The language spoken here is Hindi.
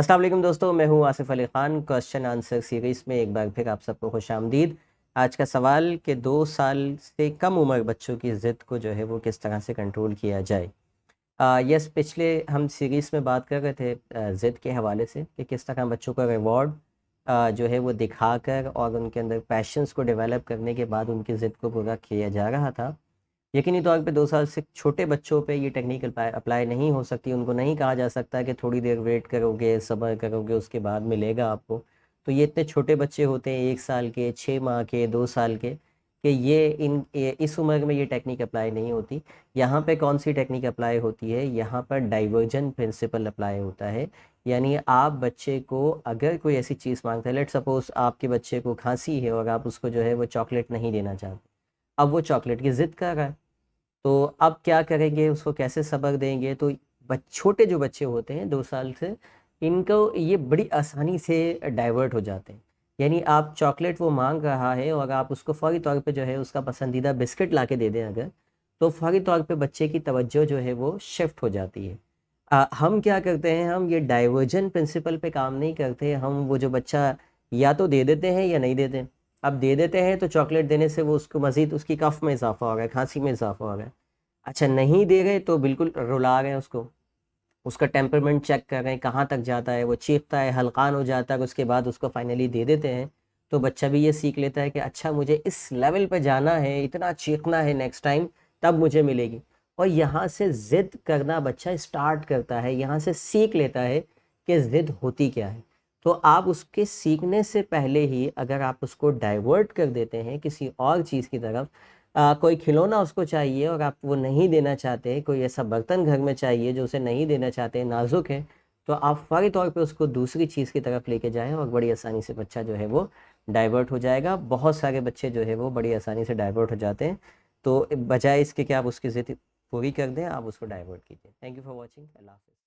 अस्सलाम वालेकुम दोस्तों, मैं हूं Asif Ali Khan. Question answer series में एक बार फिर आप सबको खुशामदीद। आज का सवाल कि 2 साल से कम उम्र बच्चों की ज़िद को जो है वो किस तरह से कंट्रोल किया जाए। यस, पिछले हम सीरीज़ में बात कर रहे थे ज़िद के हवाले से कि किस तरह बच्चों का रिवॉर्ड जो है वो दिखाकर और उनके अंदर पैशंस को डेवलप करने के बाद उनकी ज़िद को पूरा किया जा रहा था। यकीनी तौर पे 2 साल से छोटे बच्चों पे ये टेक्निक अप्लाई नहीं हो सकती। उनको नहीं कहा जा सकता कि थोड़ी देर वेट करोगे, सब्र करोगे, उसके बाद मिलेगा आपको। तो ये इतने छोटे बच्चे होते हैं, 1 साल के, 6 माह के, 2 साल के, कि इस उम्र में ये टेक्निक अप्लाई नहीं होती। यहाँ पे कौन सी टेक्निक अप्लाई होती है? यहाँ पर डाइवर्जन प्रिंसिपल अप्लाई होता है। यानी आप बच्चे को अगर कोई ऐसी चीज़ माँगता है, लेट्स सपोज़ आपके बच्चे को खाँसी है और आप उसको जो है वो चॉकलेट नहीं देना चाहते। अब वो चॉकलेट की ज़िद कर रहा है। तो अब क्या करेंगे, उसको कैसे सबक देंगे? तो छोटे जो बच्चे होते हैं 2 साल से, इनको ये बड़ी आसानी से डाइवर्ट हो जाते हैं। यानी आप चॉकलेट वो मांग रहा है और आप उसको फ़ौरी तौर पे जो है उसका पसंदीदा बिस्किट ला के दे दें अगर, तो फ़ौरी तौर पे बच्चे की तवज्जो जो है वो शिफ्ट हो जाती है। हम क्या करते हैं, हम ये डाइवर्जन प्रिंसिपल पे काम नहीं करते। हम वो जो बच्चा या तो दे देते हैं या नहीं देते। अब दे देते हैं तो चॉकलेट देने से वो उसको मज़ीद उसकी कफ़ में इज़ाफ़ा हो रहा है, खाँसी में इज़ाफ़ा हो रहा है। अच्छा, नहीं दे रहे तो बिल्कुल रुला रहे हैं उसको, उसका टेम्परामेंट चेक कर रहे हैं कहाँ तक जाता है, वो चीखता है, हल्कान हो जाता है, उसके बाद उसको फाइनली दे देते हैं। तो बच्चा भी ये सीख लेता है कि अच्छा मुझे इस लेवल पे जाना है, इतना चीखना है नेक्स्ट टाइम, तब मुझे मिलेगी। और यहाँ से ज़िद करना बच्चा स्टार्ट करता है, यहाँ से सीख लेता है कि ज़िद होती क्या है। तो आप उसके सीखने से पहले ही अगर आप उसको डाइवर्ट कर देते हैं किसी और चीज़ की तरफ, कोई खिलौना उसको चाहिए और आप वो नहीं देना चाहते, कोई ऐसा बर्तन घर में चाहिए जो उसे नहीं देना चाहते, नाजुक है, तो आप फ़ौरी तौर पे उसको दूसरी चीज़ की तरफ लेके जाएँ और बड़ी आसानी से बच्चा जो है वो डाइवर्ट हो जाएगा। बहुत सारे बच्चे जो है वो बड़ी आसानी से डाइवर्ट हो जाते हैं। तो बजाय इसके कि आप उसकी ज़िद पूरी कर दें, आप उसको डाइवर्ट कीजिए। Thank you for watching. अल्लाह हाफ़िज़।